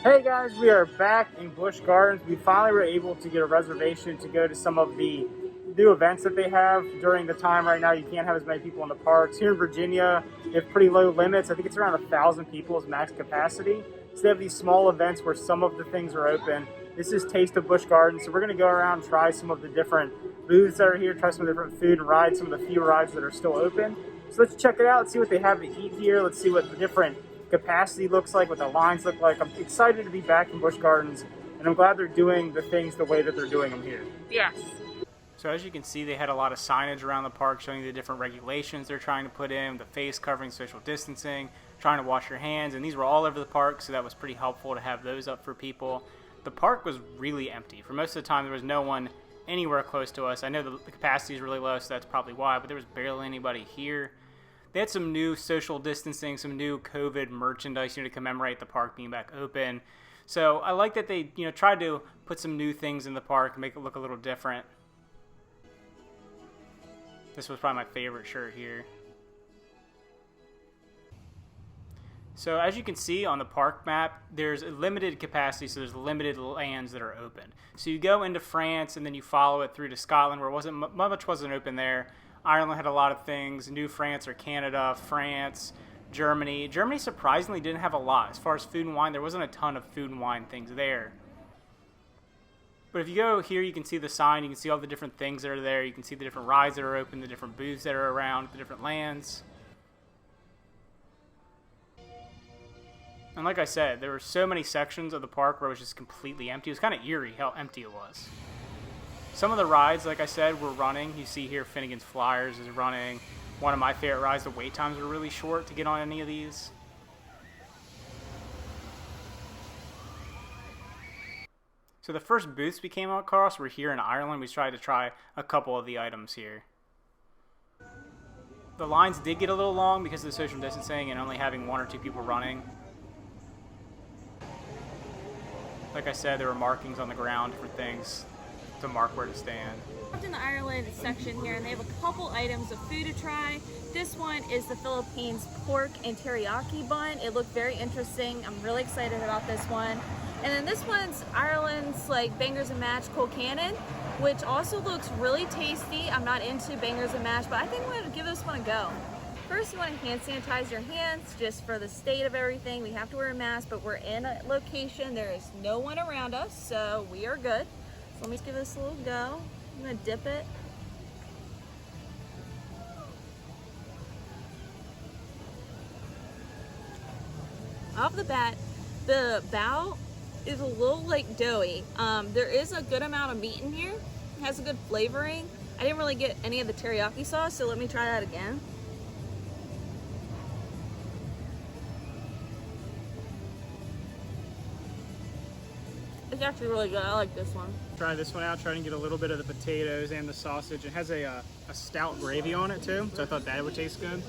Hey guys, we are back in Busch Gardens. We finally were able to get a reservation to go to some of the new events that they have during the time right now. You can't have as many people in the parks. Here in Virginia, they have pretty low limits. I think it's around 1,000 people is max capacity. So they have these small events where some of the things are open. This is Taste of Busch Gardens. So we're going to go around and try some of the different booths that are here, try some of the different food and rides, some of the few rides that are still open. So let's check it out. Let's see what they have to eat here. Let's see what the different capacity looks like, what the lines look like. I'm excited to be back in Busch Gardens, and I'm glad they're doing the things the way that they're doing them here. Yes. So as you can see, they had a lot of signage around the park showing the different regulations they're trying to put in, the face covering, social distancing, trying to wash your hands, and these were all over the park, so that was pretty helpful to have those up for people. The park was really empty. For most of the time, there was no one anywhere close to us. I know the capacity is really low, so that's probably why, but there was barely anybody here. They had some new social distancing, some new COVID merchandise, to commemorate the park being back open. So I like that they, tried to put some new things in the park and make it look a little different. This was probably my favorite shirt here. So as you can see on the park map, there's a limited capacity, so there's limited lands that are open. So you go into France and then you follow it through to Scotland, where much wasn't open there. Ireland had a lot of things. New France or Canada, France, Germany. Germany surprisingly didn't have a lot. As far as food and wine, there wasn't a ton of food and wine things there. But if you go here, you can see the sign. You can see all the different things that are there. You can see the different rides that are open, the different booths that are around, the different lands. And like I said, there were so many sections of the park where it was just completely empty. It was kind of eerie how empty it was. Some of the rides, like I said, were running. You see here Finnegan's Flyers is running. One of my favorite rides, the wait times were really short to get on any of these. So the first booths we came across were here in Ireland. We tried to try a couple of the items here. The lines did get a little long because of the social distancing and only having one or two people running. Like I said, there were markings on the ground for things to mark where to stand. Up in the Ireland section here, and they have a couple items of food to try. This one is the Philippines pork and teriyaki bun. It looked very interesting. I'm really excited about this one. And then this one's Ireland's bangers and mash Colcannon, which also looks really tasty. I'm not into bangers and mash, but I think I'm going to give this one a go. First, you want to hand sanitize your hands just for the state of everything. We have to wear a mask, but we're in a location. There is no one around us, so we are good. So let me give this a little go. I'm going to dip it. Off the bat, the bao is a little doughy. There is a good amount of meat in here. It has a good flavoring. I didn't really get any of the teriyaki sauce, so let me try that again. It's actually really good. I like this one. Try this one out, try to get a little bit of the potatoes and the sausage. It has a stout gravy on it too, so I thought that would taste good.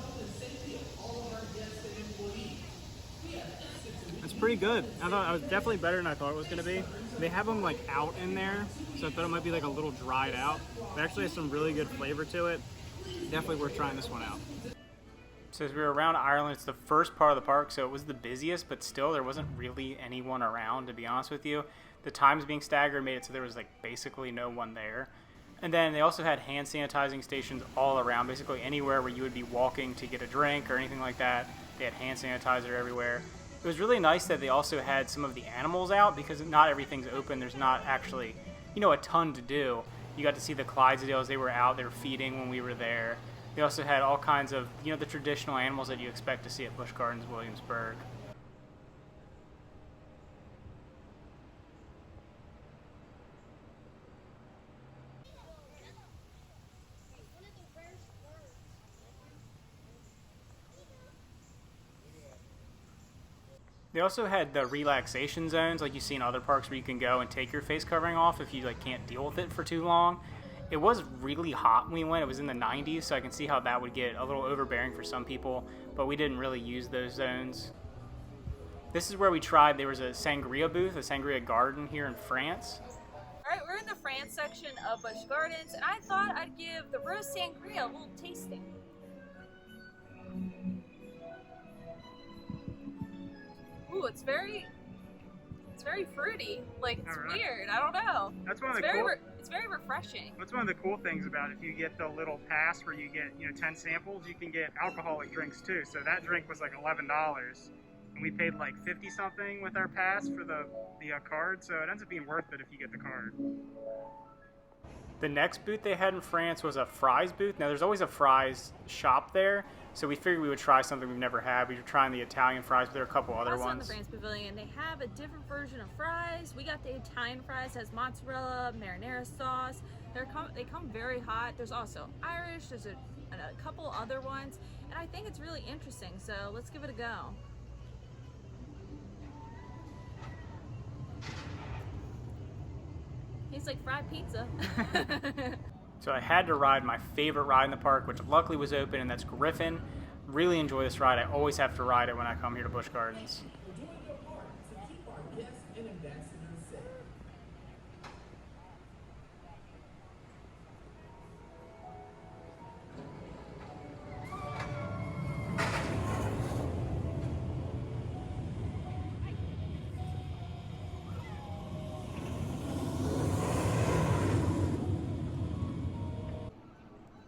It's pretty good. I thought it was definitely better than I thought it was going to be. They have them out in there, so I thought it might be a little dried out. It actually has some really good flavor to it. Definitely worth trying this one out. So as we were around Ireland, it's the first part of the park, so it was the busiest, but still there wasn't really anyone around, to be honest with you. The times being staggered made it so there was basically no one there. And then they also had hand sanitizing stations all around, basically anywhere where you would be walking to get a drink or anything like that. They had hand sanitizer everywhere. It was really nice that they also had some of the animals out because not everything's open. There's not actually, a ton to do. You got to see the Clydesdales. They were out. They were feeding when we were there. They also had all kinds of, the traditional animals that you expect to see at Busch Gardens, Williamsburg. They also had the relaxation zones like you see in other parks where you can go and take your face covering off if you can't deal with it for too long. It was really hot when we went. It was in the 90s, so I can see how that would get a little overbearing for some people, but we didn't really use those zones. This is where we tried, there was a sangria booth, a sangria garden here in France. All right, we're in the France section of Busch Gardens, and I thought I'd give the rose sangria a little tasting. Ooh, it's very It's very fruity. Like, it's All right. weird. I don't know. That's one of It's the very, cool. it's very refreshing. That's one of the cool things about it. If you get the little pass where you get 10 samples, you can get alcoholic drinks too. So that drink was like $11, and we paid like 50 something with our pass for the card. So it ends up being worth it if you get the card. The next booth they had in France was a fries booth. Now there's always a fries shop there, so we figured we would try something we've never had. We were trying the Italian fries, but there are a couple other Also in ones. the France Pavilion, they have a different version of fries. We got the Italian fries, has mozzarella, marinara sauce. They come very hot. There's also Irish, there's a couple other ones, and I think it's really interesting, so let's give it a go. Tastes like fried pizza. So I had to ride my favorite ride in the park, which luckily was open, and that's Griffin. Really enjoy this ride. I always have to ride it when I come here to Busch Gardens.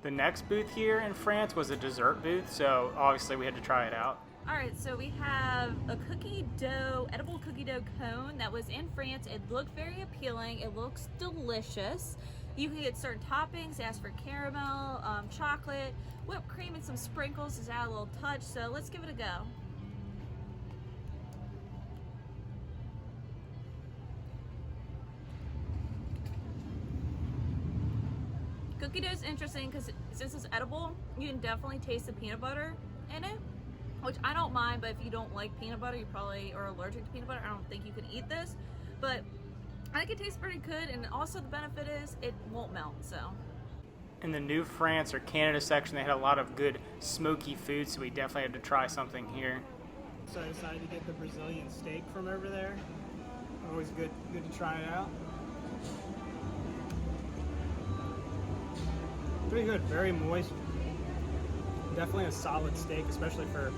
The next booth here in France was a dessert booth, so obviously we had to try it out. All right, so we have a edible cookie dough cone that was in France. It looked very appealing. It looks delicious. You can get certain toppings. They ask for caramel, chocolate, whipped cream, and some sprinkles to add a little touch. So let's give it a go. Cookie dough is interesting because since it's edible, you can definitely taste the peanut butter in it, which I don't mind, but if you don't like peanut butter, you probably are allergic to peanut butter, I don't think you can eat this. But I think it tastes pretty good, and also the benefit is it won't melt, so. In the New France or Canada section, they had a lot of good smoky food, so we definitely had to try something here. So I decided to get the Brazilian steak from over there. Always good to try it out. Pretty good, very moist. Definitely a solid steak, especially for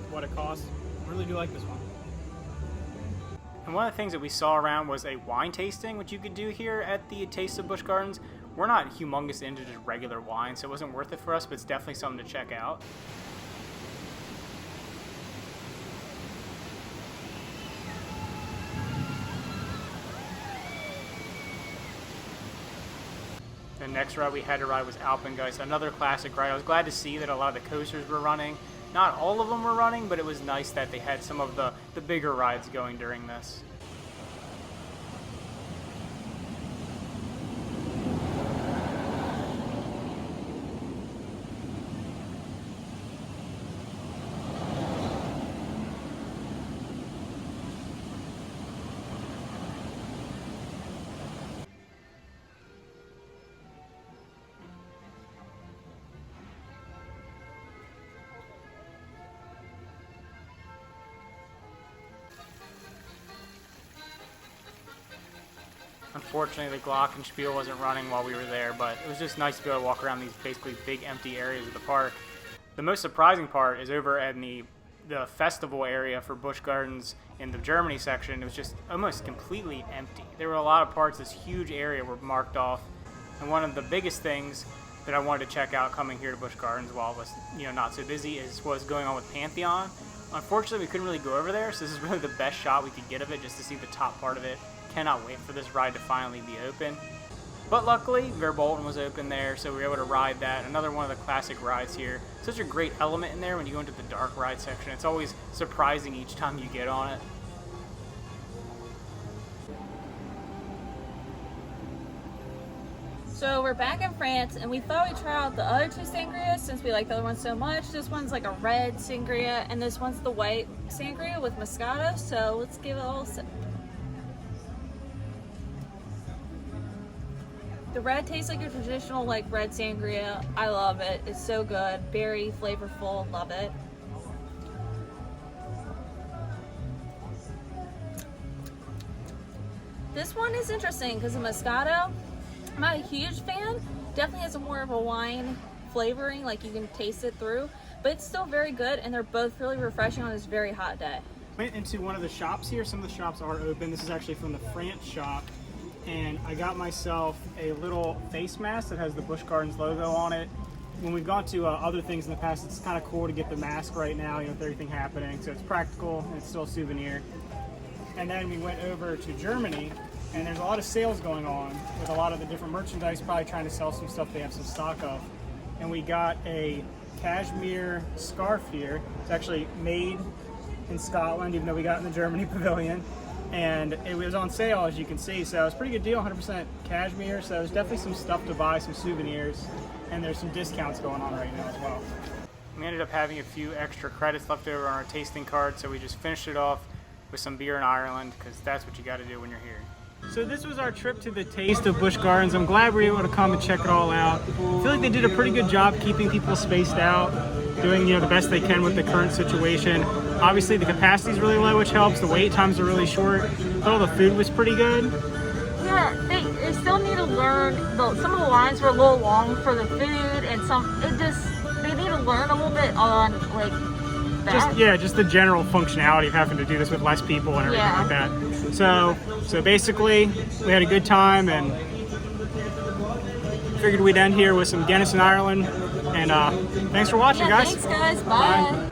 what it costs. I really do like this one. And one of the things that we saw around was a wine tasting, which you could do here at the Taste of Busch Gardens. We're not humongous into just regular wine, so it wasn't worth it for us, but it's definitely something to check out. The next ride we had to ride was Alpengeist, another classic ride. I was glad to see that a lot of the coasters were running. Not all of them were running, but it was nice that they had some of the bigger rides going during this. Unfortunately, the Glockenspiel wasn't running while we were there, but it was just nice to be able to walk around these basically big empty areas of the park. The most surprising part is over at the festival area for Busch Gardens in the Germany section. It was just almost completely empty. There were a lot of parts, this huge area were marked off, and one of the biggest things that I wanted to check out coming here to Busch Gardens while it was not so busy was going on with Pantheon. Unfortunately, we couldn't really go over there, so this is really the best shot we could get of it, just to see the top part of it. Cannot wait for this ride to finally be open. But luckily, Verbolten was open there, so we were able to ride that. Another one of the classic rides here. Such a great element in there when you go into the dark ride section. It's always surprising each time you get on it. So we're back in France, and we thought we'd try out the other two sangrias since we like the other one so much. This one's like a red sangria, and this one's the white sangria with Moscato, so let's give it a little sip. The red tastes like your traditional red sangria. I love it. It's so good. Berry, flavorful. Love it. This one is interesting because the Moscato, I'm not a huge fan. Definitely has a more of a wine flavoring, like you can taste it through. But it's still very good, and they're both really refreshing on this very hot day. Went into one of the shops here. Some of the shops are open. This is actually from the France shop. And I got myself a little face mask that has the Busch Gardens logo on it. When we've gone to other things in the past, it's kind of cool to get the mask right now, you know, with everything happening. So it's practical and it's still a souvenir. And then we went over to Germany, and there's a lot of sales going on with a lot of the different merchandise, probably trying to sell some stuff they have some stock of. And we got a cashmere scarf here. It's actually made in Scotland, even though we got it in the Germany pavilion. And it was on sale, as you can see, so it was a pretty good deal, 100% cashmere. So there's definitely some stuff to buy, some souvenirs, and there's some discounts going on right now as well. We ended up having a few extra credits left over on our tasting card, so we just finished it off with some beer in Ireland, because that's what you got to do when you're here. So this was our trip to the Taste of Busch Gardens. I'm glad we were able to come and check it all out. I feel like they did a pretty good job keeping people spaced out, doing, you know, the best they can with the current situation. Obviously the capacity is really low, which helps. The wait times are really short. But all the food was pretty good. Yeah, they still need to learn. Some of the lines were a little long for the food, and they need to learn a little bit on like that. Just the general functionality of having to do this with less people and everything like that. So basically, we had a good time and figured we'd end here with some Guinness in Ireland. And thanks for watching, guys. Thanks, guys. Bye.